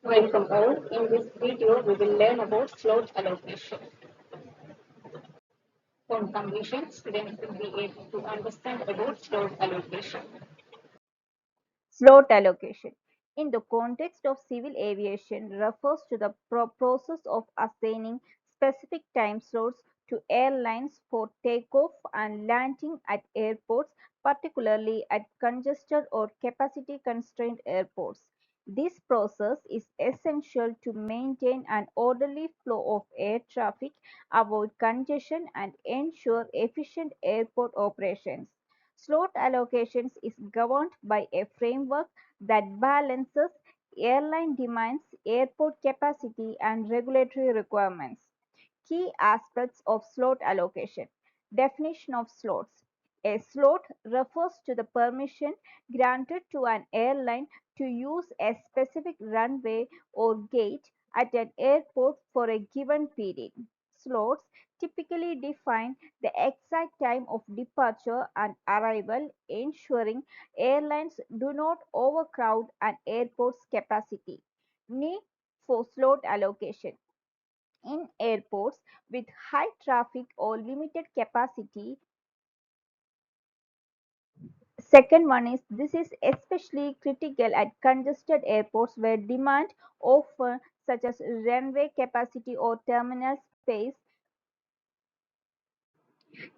Welcome all. In this video, we will learn about slot allocation. On completion, students will be able to understand about slot allocation. Slot allocation, in the context of civil aviation, refers to the process of assigning specific time slots to airlines for takeoff and landing at airports, particularly at congested or capacity-constrained airports. This process is essential to maintain an orderly flow of air traffic, avoid congestion, and ensure efficient airport operations. Slot allocations is governed by a framework that balances airline demands, airport capacity, and regulatory requirements. Key aspects of slot allocation. Definition of slots. A slot refers to the permission granted to an airline to use a specific runway or gate at an airport for a given period. Slots typically define the exact time of departure and arrival, ensuring airlines do not overcrowd an airport's capacity. Need for slot allocation. In airports with high traffic or limited capacity, second one is this is especially critical at congested airports where demand often such as runway capacity or terminal space.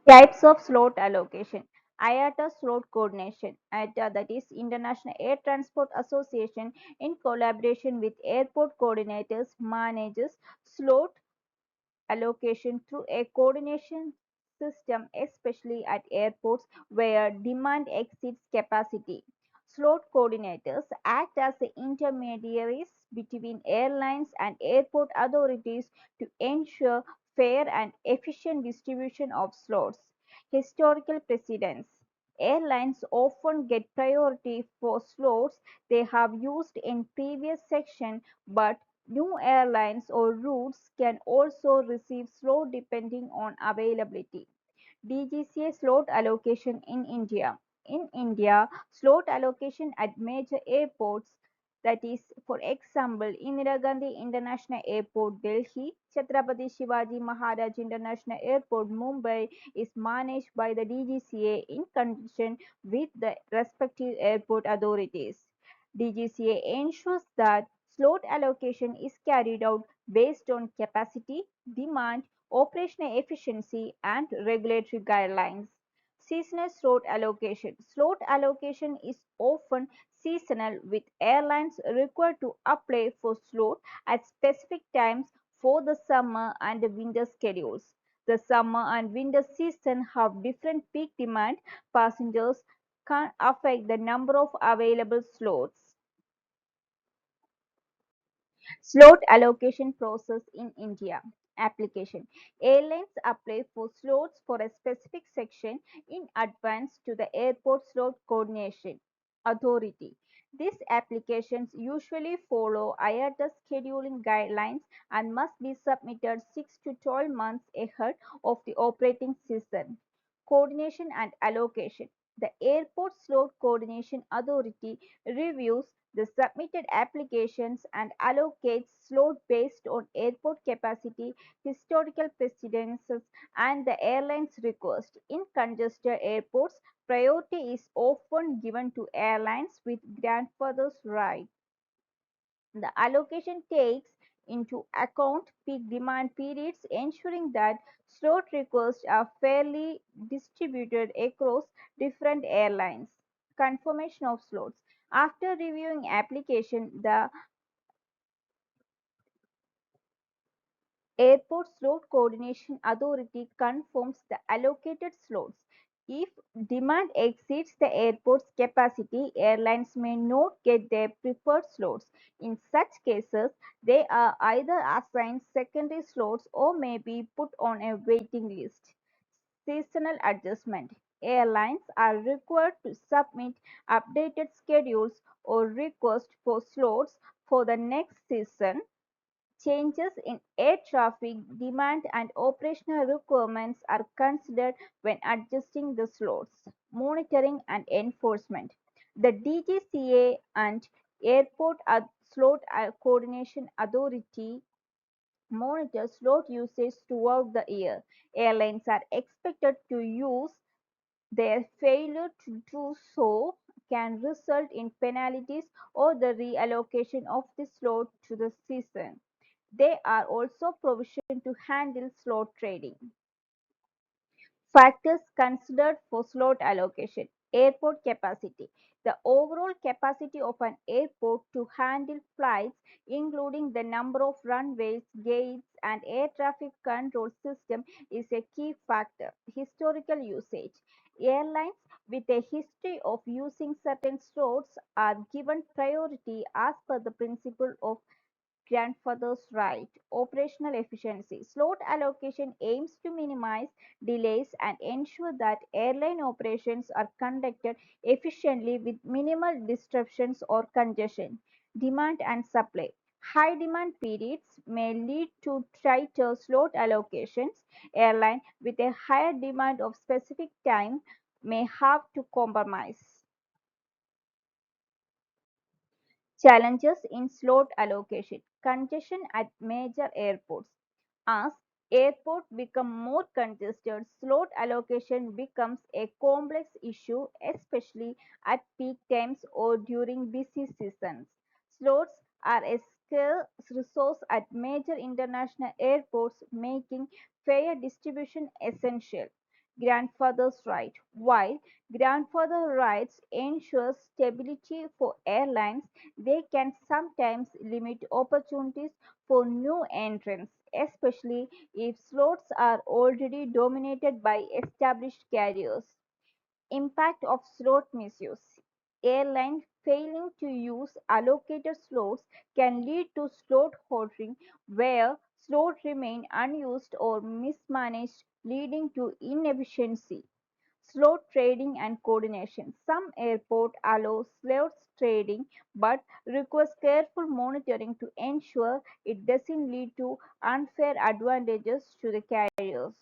Types of slot allocation. IATA slot coordination. IATA, that is International Air Transport Association, in collaboration with airport coordinators manages slot allocation through a coordination system, especially at airports where demand exceeds capacity. Slot coordinators act as the intermediaries between airlines and airport authorities to ensure fair and efficient distribution of slots. Historical precedents. Airlines often get priority for slots they have used in previous section, but new airlines or routes can also receive slot depending on availability. DGCA slot allocation in India. In India, slot allocation at major airports, that is, for example, Indira Gandhi International Airport, Delhi, Chhatrapati Shivaji Maharaj International Airport, Mumbai, is managed by the DGCA in conjunction with the respective airport authorities. DGCA ensures that slot allocation is carried out based on capacity, demand, operational efficiency, and regulatory guidelines. Seasonal slot allocation. Slot allocation is often seasonal, with airlines required to apply for slot at specific times for the summer and the winter schedules. The summer and winter season have different peak demand. Passengers can affect the number of available slots. Slot allocation process in India. Application. Airlines apply for slots for a specific section in advance to the Airport Slot Coordination Authority. These applications usually follow IATA scheduling guidelines and must be submitted 6 to 12 months ahead of the operating season. Coordination and allocation. The Airport Slot Coordination Authority reviews the submitted applications and allocates slots based on airport capacity, historical precedences, and the airline's request. In congested airports, priority is often given to airlines with grandfather's right. The allocation takes into account peak demand periods, ensuring that slot requests are fairly distributed across different airlines. Confirmation of slots. After reviewing application, the Airport Slot Coordination Authority confirms the allocated slots. If demand exceeds the airport's capacity, airlines may not get their preferred slots. In such cases, they are either assigned secondary slots or may be put on a waiting list. Seasonal adjustment. Airlines are required to submit updated schedules or requests for slots for the next season. Changes in air traffic demand and operational requirements are considered when adjusting the slots. Monitoring and enforcement. The DGCA and airport Slot Coordination Authority monitors slot usage throughout the year. Airlines are expected to use their failure to do so can result in penalties or the reallocation of the slot to the season. They are also provisioned to handle slot trading. Factors considered for slot allocation. Airport capacity. The overall capacity of an airport to handle flights, including the number of runways, gates, and air traffic control system, is a key factor. Historical usage. Airlines with a history of using certain slots are given priority as per the principle of grandfather's right. Operational efficiency. Slot allocation aims to minimize delays and ensure that airline operations are conducted efficiently with minimal disruptions or congestion. Demand and supply. High demand periods may lead to tighter slot allocations. Airline with a higher demand of specific time may have to compromise. Challenges in slot allocation. Congestion at major airports. As airports become more congested, slot allocation becomes a complex issue, especially at peak times or during busy seasons. Slots are a scarce resource at major international airports, making fair distribution essential. Grandfather's right. While grandfather rights ensure stability for airlines, they can sometimes limit opportunities for new entrants, especially if slots are already dominated by established carriers. Impact of slot misuse. Airlines failing to use allocated slots can lead to slot hoarding, where slots remain unused or mismanaged, leading to inefficiency. Slot trading and coordination. Some airports allow slots trading but requires careful monitoring to ensure it doesn't lead to unfair advantages to the carriers.